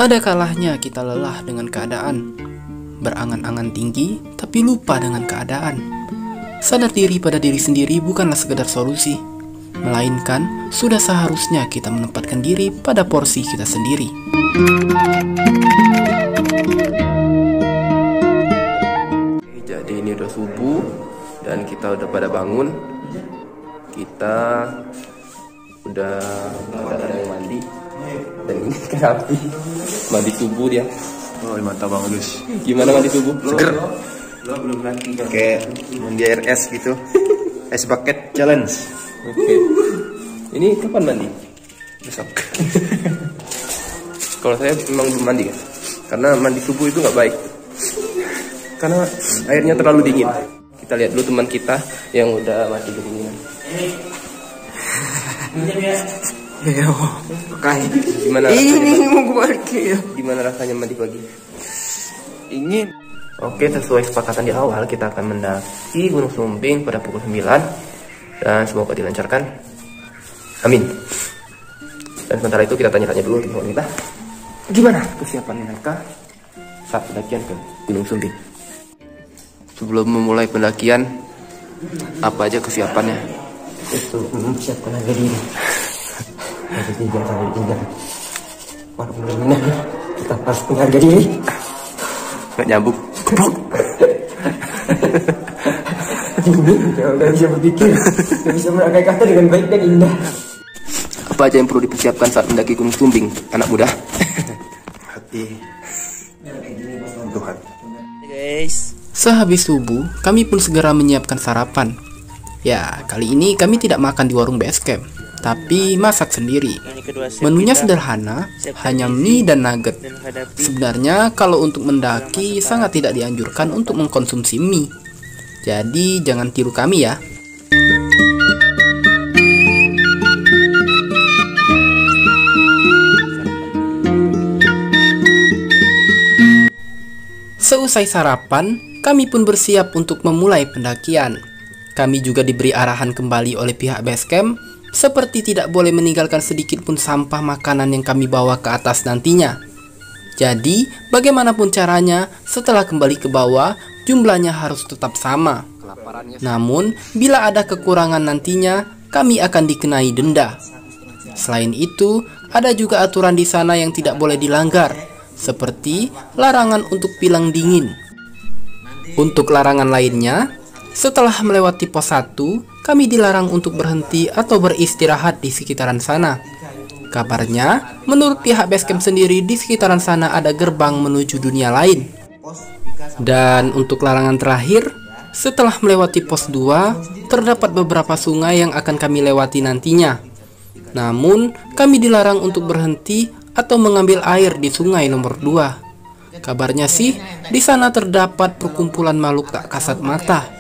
Ada kalanya kita lelah dengan keadaan, berangan-angan tinggi tapi lupa dengan keadaan. Sadar diri pada diri sendiri bukanlah sekedar solusi, melainkan sudah seharusnya kita menempatkan diri pada porsi kita sendiri. Jadi ini udah subuh dan kita udah pada bangun. Kita udah ada yang mandi. Dan ini kan Api mandi subuh dia. Oh mantap banget Gus. Gimana mandi subuh? Seger. Lo belum mandi. Kayak mandi air es gitu. Es bucket challenge. Oke. Ini kapan mandi? Besok. Kalau saya memang belum mandi kan. Karena mandi subuh itu nggak baik. Karena airnya terlalu dingin. Kita lihat dulu teman kita yang udah mati kedinginan. Ya, kayak Gimana ini mau pergi ya. Gimana rasanya mandi pagi? Ingin. Oke, sesuai kesepakatan di awal kita akan mendaki Gunung Sumbing pada pukul 9 dan semoga dilancarkan. Amin. Dan sementara itu kita tanya-tanya dulu teman kita. Gimana kesiapan mereka saat pendakian ke Gunung Sumbing? Sebelum memulai pendakian, apa aja kesiapannya? Itu mempersiapkan harga diri. Ada 3 kali 3. Walaupun benar kita harus punya harga diri. Nggak nyambung. Ya udah bisa berpikir, udah bisa merangkai kata dengan baik dan indah. Apa aja yang perlu dipersiapkan saat mendaki Gunung Sumbing, anak muda? Hati. Tuhan. Guys, sehabis subuh, kami pun segera menyiapkan sarapan. Ya, kali ini kami tidak makan di warung base camp, tapi masak sendiri. Menunya sederhana, hanya mie dan nugget. Sebenarnya kalau untuk mendaki sangat tidak dianjurkan untuk mengkonsumsi mie. Jadi jangan tiru kami ya. Seusai sarapan, kami pun bersiap untuk memulai pendakian. Kami juga diberi arahan kembali oleh pihak base camp, seperti tidak boleh meninggalkan sedikit pun sampah makanan yang kami bawa ke atas nantinya. Jadi, bagaimanapun caranya, setelah kembali ke bawah, jumlahnya harus tetap sama. Namun, bila ada kekurangan nantinya, kami akan dikenai denda. Selain itu, ada juga aturan di sana yang tidak boleh dilanggar, seperti larangan untuk pilang dingin. Untuk larangan lainnya, setelah melewati pos 1, kami dilarang untuk berhenti atau beristirahat di sekitaran sana. Kabarnya, menurut pihak base camp sendiri di sekitaran sana ada gerbang menuju dunia lain. Dan untuk larangan terakhir, setelah melewati pos 2, terdapat beberapa sungai yang akan kami lewati nantinya. Namun, kami dilarang untuk berhenti atau mengambil air di sungai nomor 2. Kabarnya sih, di sana terdapat perkumpulan makhluk tak kasat mata.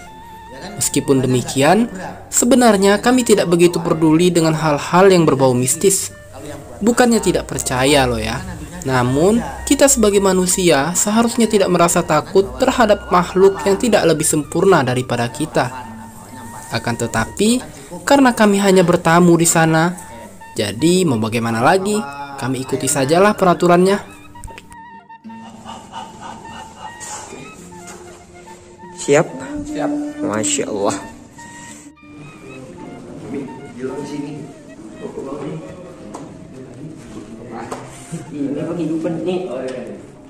Meskipun demikian, sebenarnya kami tidak begitu peduli dengan hal-hal yang berbau mistis. Bukannya tidak percaya loh ya. Namun, kita sebagai manusia seharusnya tidak merasa takut terhadap makhluk yang tidak lebih sempurna daripada kita. Akan tetapi, karena kami hanya bertamu di sana, jadi mau bagaimana lagi, kami ikuti sajalah peraturannya. Siap? Siap. Masya Allah. Ini kehidupan nih.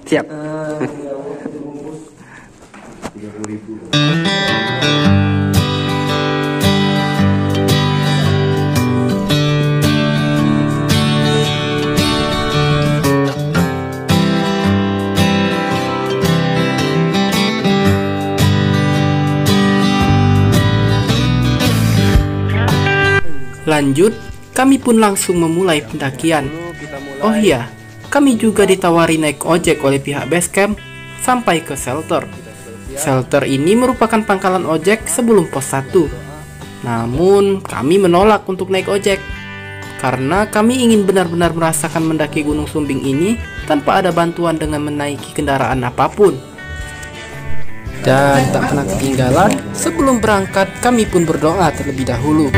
Siap. 30.000. Lanjut, kami pun langsung memulai pendakian. Oh iya, kami juga ditawari naik ojek oleh pihak base camp sampai ke shelter. Shelter ini merupakan pangkalan ojek sebelum pos 1. Namun, kami menolak untuk naik ojek karena kami ingin benar-benar merasakan mendaki Gunung Sumbing ini tanpa ada bantuan dengan menaiki kendaraan apapun. Dan tak pernah ketinggalan, sebelum berangkat kami pun berdoa terlebih dahulu.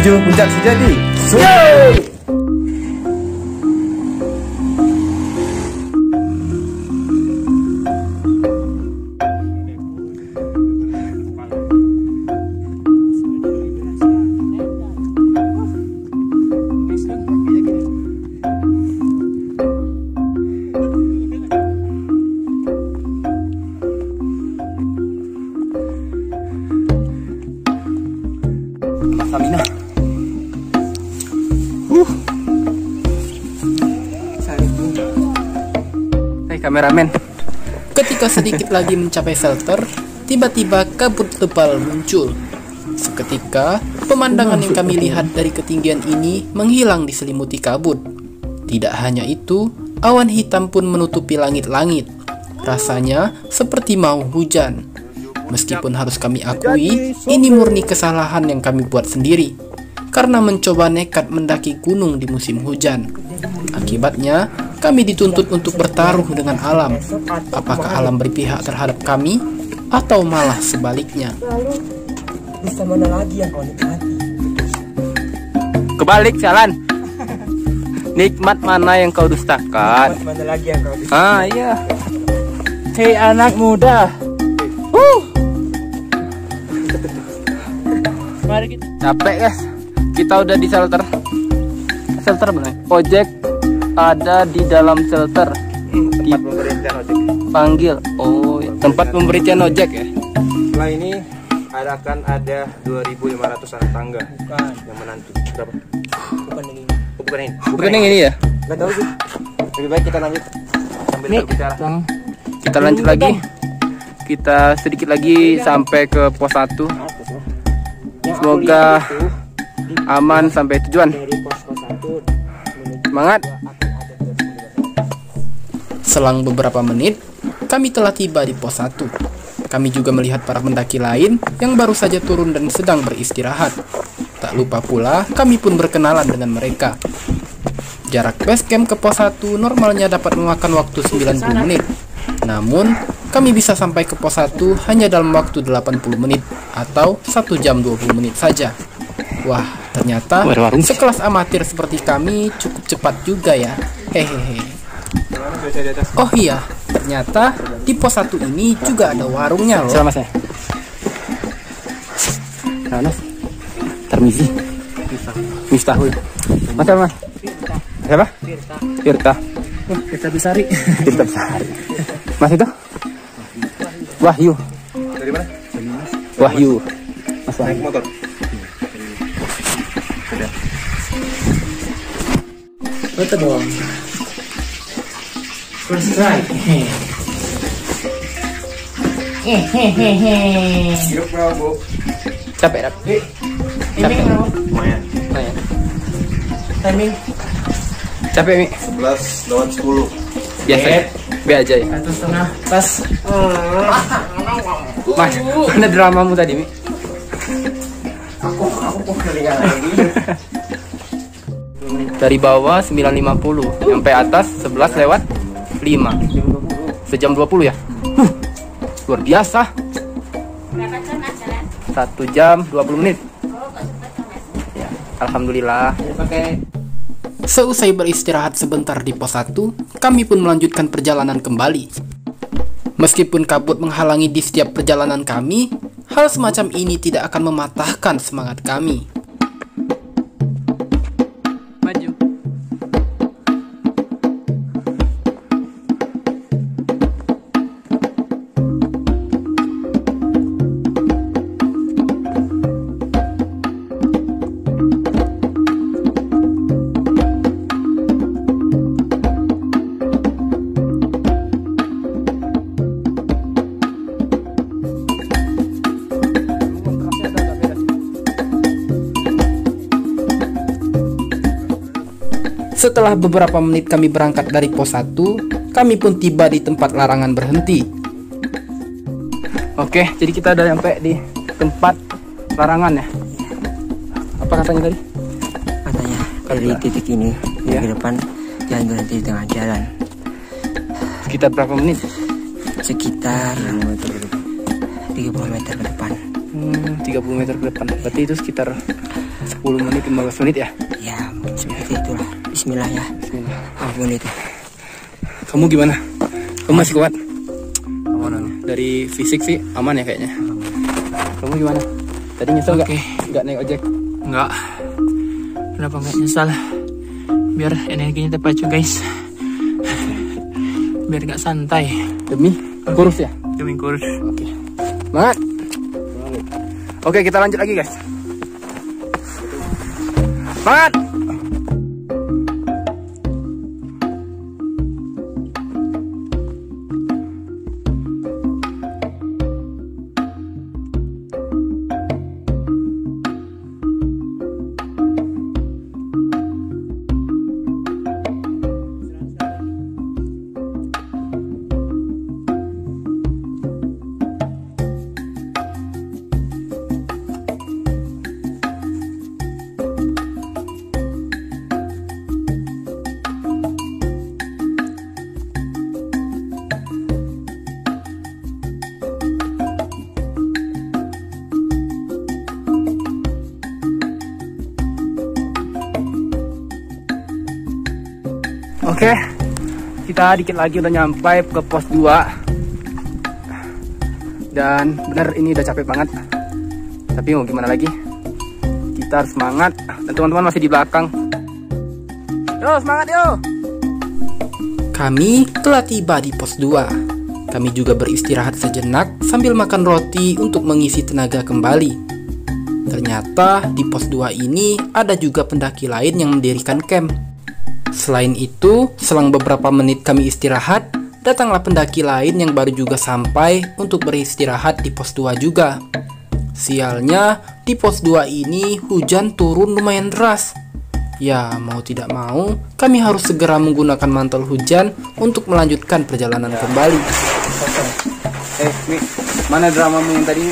Menuju puncak sejati. Stamina. Hai kameramen. Ketika sedikit lagi mencapai shelter, tiba-tiba kabut tebal muncul. Seketika, pemandangan yang kami lihat dari ketinggian ini menghilang diselimuti kabut. Tidak hanya itu, awan hitam pun menutupi langit-langit. Rasanya seperti mau hujan. Meskipun harus kami akui, ini murni kesalahan yang kami buat sendiri. Karena mencoba nekat mendaki gunung di musim hujan. Akibatnya, kami dituntut untuk bertaruh dengan alam. Apakah alam berpihak terhadap kami, atau malah sebaliknya? Bisa mana lagi yang kau nikmati? Kebalik jalan. Nikmat mana yang kau dustakan? Mana lagi yang kau bisa? Ah iya. Hei anak muda. Mari kita. Capek guys. Kita udah di shelter. Shelter mana? Ojek ada di dalam shelter. Tempat pemberhentian ojek. Panggil. Oh, tempat pemberhentian ojek ya. Setelah ini akan ada 2.500 anak tangga. Bukan. Yang menanti. Berapa? Bukan ini. Oh, bukan ini. Bukan yang ini ya? Gak tahu sih. Lebih baik kita lanjut. Sambil Nih, berbicara. Kita lanjut lagi. Kita sedikit lagi sampai ke pos 1. Semoga aman sampai tujuan. Dari pos 1 Semangat. Selang beberapa menit, kami telah tiba di pos 1. Kami juga melihat para pendaki lain yang baru saja turun dan sedang beristirahat. Tak lupa pula, kami pun berkenalan dengan mereka. Jarak base camp ke pos 1 normalnya dapat memakan waktu 90 menit. Namun, kami bisa sampai ke pos 1 hanya dalam waktu 80 menit atau 1 jam 20 menit saja. Wah, ternyata sekelas amatir seperti kami cukup cepat juga ya. Hehehe. Oh iya, ternyata di pos 1 ini juga ada warungnya loh. Selamat saya. Nah, Termisi. Miftahul. Mas apa? Siapa? Tirta. Kita Besari. Tirta Besari. Mas itu? Wahyu. Dari mana? Wahyu. Mas Naik Wahyu. motor. Betul dong. First try. Yuk, Bu. Capek dah. Timing berapa? Lumayan. Timing Capek Mi. 11:10. Biasa. Biar aja ya. 1,5 pas. Mas, mana dramamu tadi Mi? Aku kelingan lagi. Dari bawah 9.50 sampai atas 11 lewat 5. Sejam 20 ya? Luar biasa. 1 jam 20 menit. Ya, alhamdulillah. Seusai beristirahat sebentar di pos 1, kami pun melanjutkan perjalanan kembali. Meskipun kabut menghalangi di setiap perjalanan kami, hal semacam ini tidak akan mematahkan semangat kami. Maju. Setelah beberapa menit kami berangkat dari pos 1, kami pun tiba di tempat larangan berhenti. Oke, jadi kita udah sampai di tempat larangan ya. Apa katanya tadi? Katanya dari titik ini Iya. ke depan jangan berhenti di tengah jalan. Sekitar berapa menit? Sekitar 30 meter ke depan. 30 meter ke depan. Berarti itu sekitar 10 menit 15 menit ya? Ya, seperti itulah. Bismillah ya. Bismillah. Ampun itu. Kamu gimana? Kamu masih kuat? Aman. Dari fisik sih aman ya kayaknya. Kamu gimana? Tadi nyesel nggak? Nggak naik ojek? Enggak. Kenapa nggak nyesal? Biar energinya terpacu guys. Biar nggak santai. Demi kurus ya? Demi kurus. Oke. Semangat. Oke, kita lanjut lagi guys. Semangat. Oke, kita dikit lagi udah nyampe ke pos 2. Dan bener ini udah capek banget. Tapi mau gimana lagi? Kita harus semangat. Dan teman-teman masih di belakang. Yo, semangat yo! Kami telah tiba di pos 2. Kami juga beristirahat sejenak sambil makan roti untuk mengisi tenaga kembali. Ternyata di pos 2 ini ada juga pendaki lain yang mendirikan camp. Selain itu, selang beberapa menit kami istirahat, datanglah pendaki lain yang baru juga sampai untuk beristirahat di pos 2 juga. Sialnya, di pos 2 ini hujan turun lumayan deras. Ya, mau tidak mau, kami harus segera menggunakan mantel hujan untuk melanjutkan perjalanan kembali. Mi, mana dramamu yang tadi?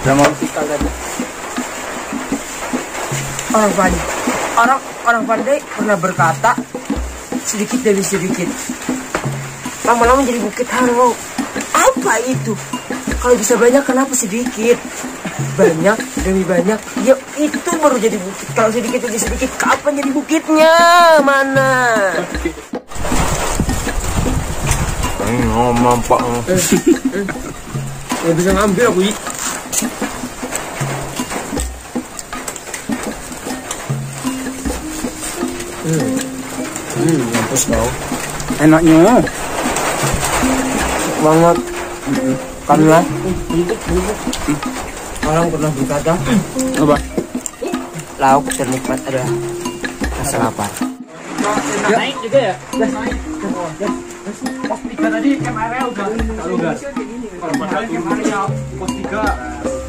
Drama musikal tadi. Orang pandai pernah berkata sedikit demi sedikit lama-lama jadi bukit harimau. Apa itu? Kalau bisa banyak kenapa sedikit? Banyak demi banyak, ya itu baru jadi bukit. Kalau sedikit demi sedikit, kapan jadi bukitnya? Mana? Nampak. Ya bisa ngambil aku. Mampus kau. Enaknya. Banget. Karena orang pernah berkata, Apa? lauk ternikmat adalah rasa lapar. Naik juga ya? Pos 3 tadi camp area udah gas. Kalau pada camp area pos 3.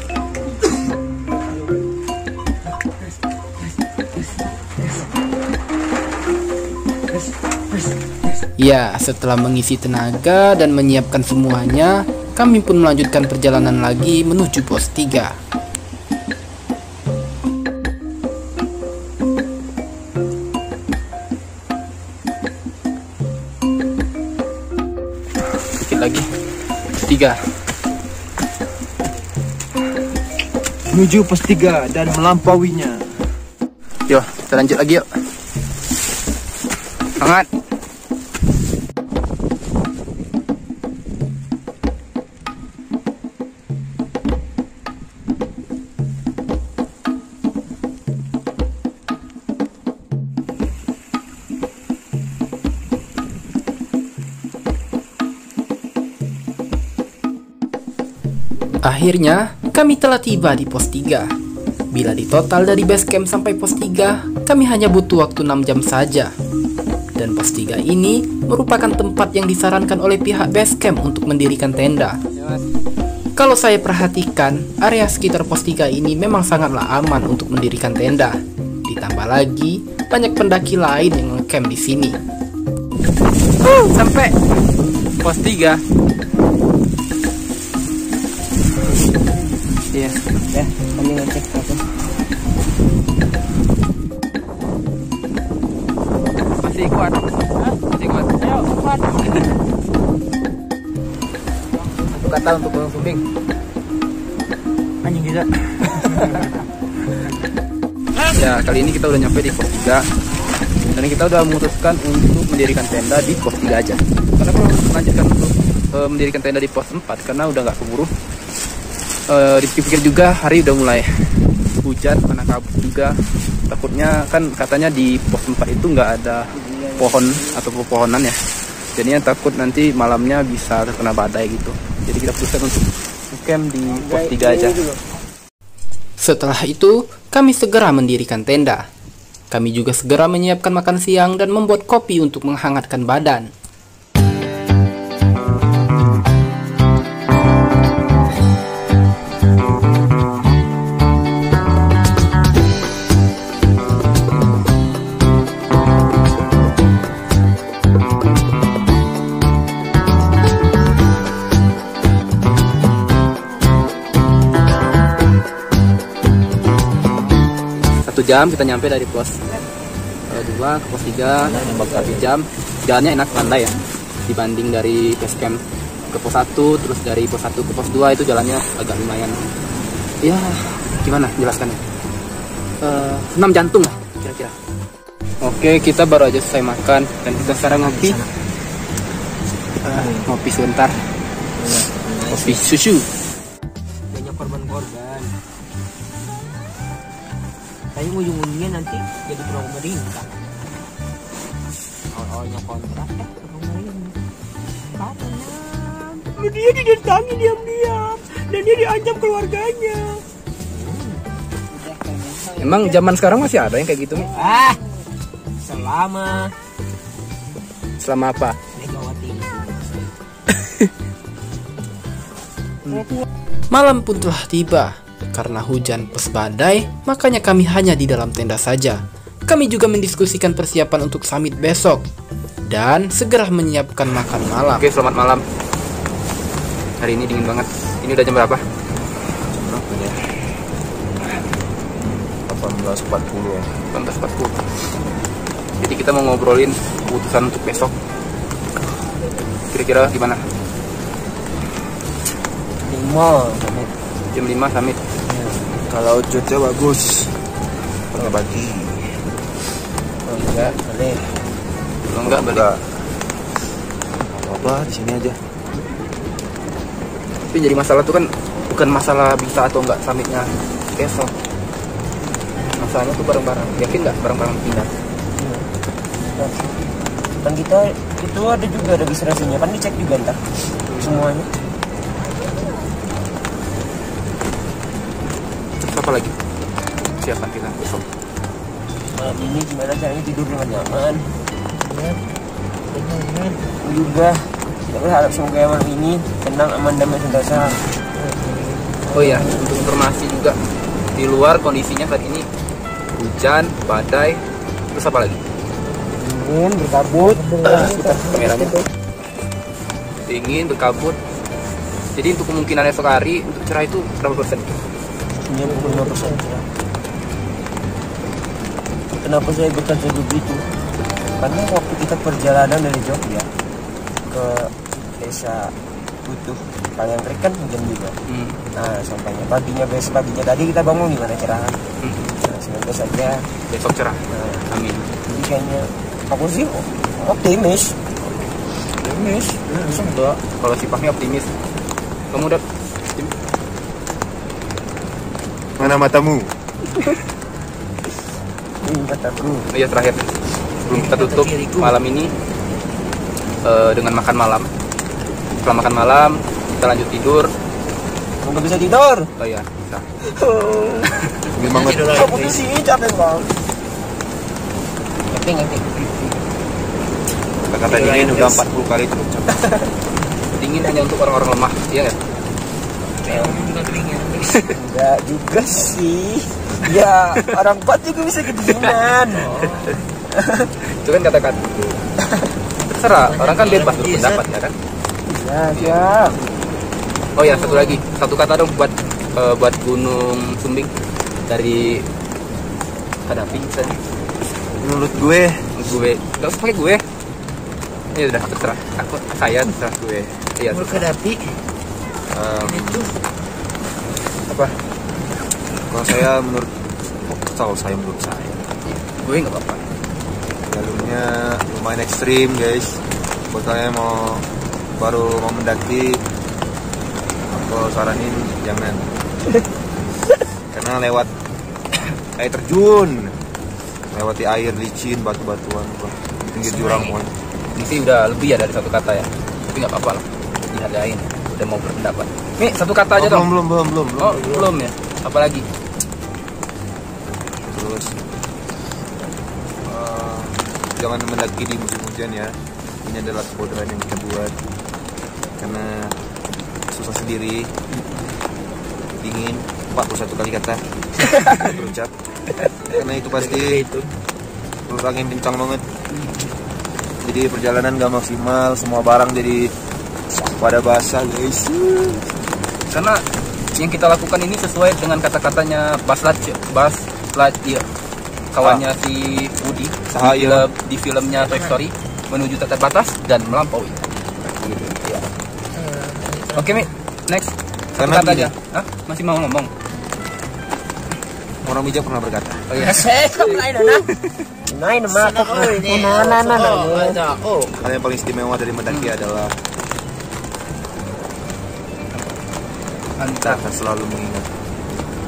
Ya, setelah mengisi tenaga dan menyiapkan semuanya, kami pun melanjutkan perjalanan lagi menuju pos 3. Sedikit lagi. 3. Menuju pos 3 dan melampauinya. Yuk, kita lanjut lagi yuk. Semangat. Akhirnya, kami telah tiba di pos 3. Bila ditotal dari base camp sampai pos 3, kami hanya butuh waktu 6 jam saja. Dan pos 3 ini merupakan tempat yang disarankan oleh pihak base camp untuk mendirikan tenda. Kalau saya perhatikan, area sekitar pos 3 ini memang sangatlah aman untuk mendirikan tenda. Ditambah lagi, banyak pendaki lain yang ngecamp di sini. Sampai pos 3. Iya, Ya, kami ngecek apa? masih kuat. Masih kuat. Ayo, kuat. Satu kata untuk Gunung Sumbing. Anjing gila. Ya, kali ini kita udah nyampe di pos 3. Dan kita udah memutuskan untuk mendirikan tenda di pos 3 aja. Karena kalau melanjutkan untuk mendirikan tenda di pos 4 karena udah nggak keburu. Dipikir juga hari udah mulai hujan, mana kabut juga. Takutnya kan katanya di pos 4 itu nggak ada pohon atau pepohonan ya. Jadinya takut nanti malamnya bisa terkena badai gitu. Jadi kita putuskan untuk camp di pos 3 aja. Setelah itu, kami segera mendirikan tenda. Kami juga segera menyiapkan makan siang dan membuat kopi untuk menghangatkan badan. Jam kita nyampe dari pos 2 ke pos 3 1 jam. Jalannya enak, landai ya dibanding dari base camp ke pos 1, terus dari pos 1 ke pos 2 itu jalannya agak lumayan ya, gimana jelaskannya, senam jantung lah kira-kira. Oke, kita baru aja selesai makan dan kita sekarang ngopi sebentar, kopi susu. Banyak korban-korban. Tapi ujung-ujungnya nanti jadi pro pemerintah. Awalnya kontrak, pemerintah. Dia didatangi diam-diam dan dia diancam keluarganya. Emang zaman sekarang masih ada yang kayak gitu nih? Selama apa? Megawati. Malam pun telah tiba. Karena hujan plus badai, makanya kami hanya di dalam tenda saja. Kami juga mendiskusikan persiapan untuk summit besok dan segera menyiapkan makan malam. Oke, selamat malam. Hari ini dingin banget. Ini udah jam berapa? Berapa ya? 18.40. 18.40. Jadi kita mau ngobrolin keputusan untuk besok. Kira-kira gimana? 5 Jam 5 summit. Kalau cuaca bagus, kita bagi. Oh enggak, boleh. Kalau enggak balik. Apa di sini aja. Tapi jadi masalah tuh kan bukan masalah bisa atau enggak summitnya besok. Masalahnya tuh barang-barang. Yakin nggak barang-barang pindah? Kan kita itu ada juga registrasinya, kan dicek juga ntar semuanya. Apa lagi siapan kita besok? Malam ini gimana caranya tidur dengan nyaman? Juga kita berharap semoga malam ini tenang, aman, damai, sentosa. Oh ya, untuk informasi juga di luar kondisinya saat ini hujan, badai, terus apa lagi? Dingin, berkabut. Kameranya dingin, berkabut. Jadi untuk kemungkinan esok hari untuk cerah itu berapa persen? 95%. Kenapa saya berkata begitu? Karena waktu kita perjalanan dari Jogja ke desa Butuh Kaliangkrik kan hujan juga. Nah, sampainya paginya tadi kita bangun gimana cerah. Nah, semoga saja Besok cerah. Nah, Amin. jadi kayaknya aku sih optimis. Semoga kalau si Fahmi optimis. Kamu udah Mana matamu? Ini kataku. ya terakhir sebelum kita tutup malam ini dengan makan malam. Setelah makan malam kita lanjut tidur. Nggak bisa tidur. Oh ya, bisa. Ini banget. Aku tuh sih capek banget. Ngerti. Kata dingin udah 40 kali cukup capek. Dingin hanya untuk orang-orang lemah, iya nggak? Enggak juga sih. Ya, orang kuat juga bisa kedinginan. Itu kan kata-kata. Terserah, orang kan bebas berpendapat ya kan? Ya, siap. Oh ya, satu kata dong buat Gunung Sumbing dari Kadapi misalnya. Menurut gue Nggak usah pakai gue. Ya udah terserah. Saya terserah gue. Iya. Kadapi. Apa? kalau saya menurut Kalau saya menurut saya Gue nggak apa-apa. jalurnya lumayan ekstrim guys. Buat kalian baru mau mendaki, aku saranin jangan. Karena lewat air terjun, lewati air licin, batu-batuan, pinggir jurang pun. Ini sih udah lebih ya dari satu kata ya. Tapi nggak apa-apa lah. Dihargain. Udah mau berpendapat. Nih satu kata aja dong. Belum. Oh belum ya. Apalagi? Terus jangan mendaki di musim hujan ya. Ini adalah kebodohan yang kita buat karena susah sendiri, dingin, 41 kali kata berucap. Karena itu pasti angin kencang banget. Jadi perjalanan gak maksimal, semua barang jadi pada basah guys. Karena yang kita lakukan ini sesuai dengan kata-katanya Buzz Lightyear, kawannya si Woody di filmnya Toy Story, menuju titik batas dan melampaui. Ya. Oke, Mi, next. Satu Karena kata gini. aja. Hah? Masih mau ngomong? Orang bijak pernah berkata, Oh iya. hal yang paling istimewa dari mendaki adalah kita akan selalu mengingat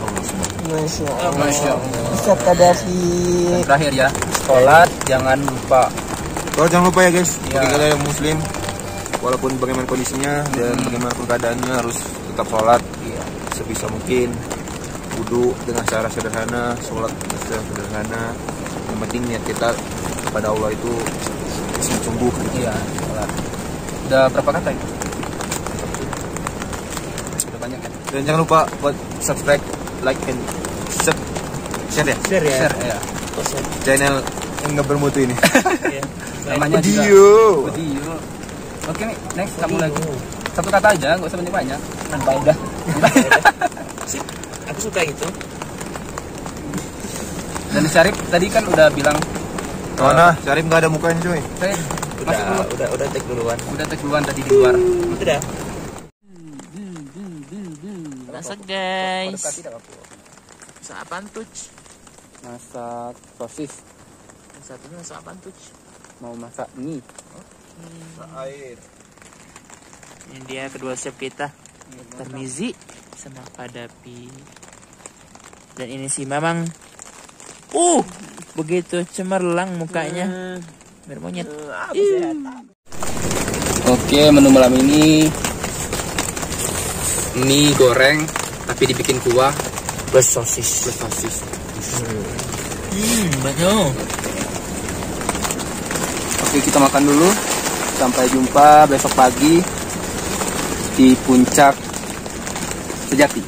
Allah semua. Masya Allah. Dan terakhir ya, sholat jangan lupa. Kalau jangan lupa ya guys, Ya. bagi kalian yang muslim, walaupun bagaimana kondisinya dan bagaimanapun keadaannya harus tetap sholat sebisa mungkin. Wudhu dengan cara sederhana, sholat dengan cara sederhana. Yang penting niat kita kepada Allah itu sungguh. Iya, sholat. Udah berapa kata itu? Udah banyak ya? Dan jangan lupa buat subscribe, like, and share ya. Share ya. Share ya. Channel yang nggak bermutu ini. Namanya juga Video. Oke, Mi, next kamu lagi. Satu kata aja, nggak usah banyak-banyak. Udah. Aku suka gitu. Dan Syarif tadi kan udah bilang Mana? Syarif nggak ada mukanya cuy. saya masuk dulu. Udah take duluan. Udah tek duluan tadi di luar. Udah. Masak guys. Dekat tidak apa? Masak apaan tuh? Masak sosis, Satunya masak apaan tuh? mau masak mie. Air. Ini dia kedua chef kita, Tarmizi sama Padapi. Dan ini si Mamang. Begitu cemerlang mukanya. Bermonyet. Oke, menu malam ini mie goreng tapi dibikin kuah Plus sosis. plus sosis. Banyak. Oke, kita makan dulu. Sampai jumpa besok pagi di puncak sejati.